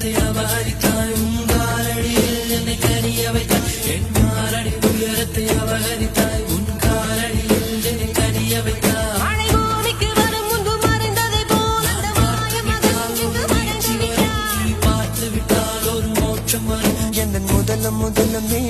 உயரத்தை அபகரித்தாய் உன் காலடியில் என்னை கனிய வைத்தாய் என் மாரடி உயரத்தை அபகரித்தாய் உன் காலடியில் என்னை கனிய வைத்தாய் மழை பூமிக்கு வரும் முன்பு மறைந்ததை போல் அந்த மாய மகன் இங்கு மறைந்து விட்டான் பார்த்து விட்டால் ஒரு மோட்சம் வரும் எந்த முதலம் நீ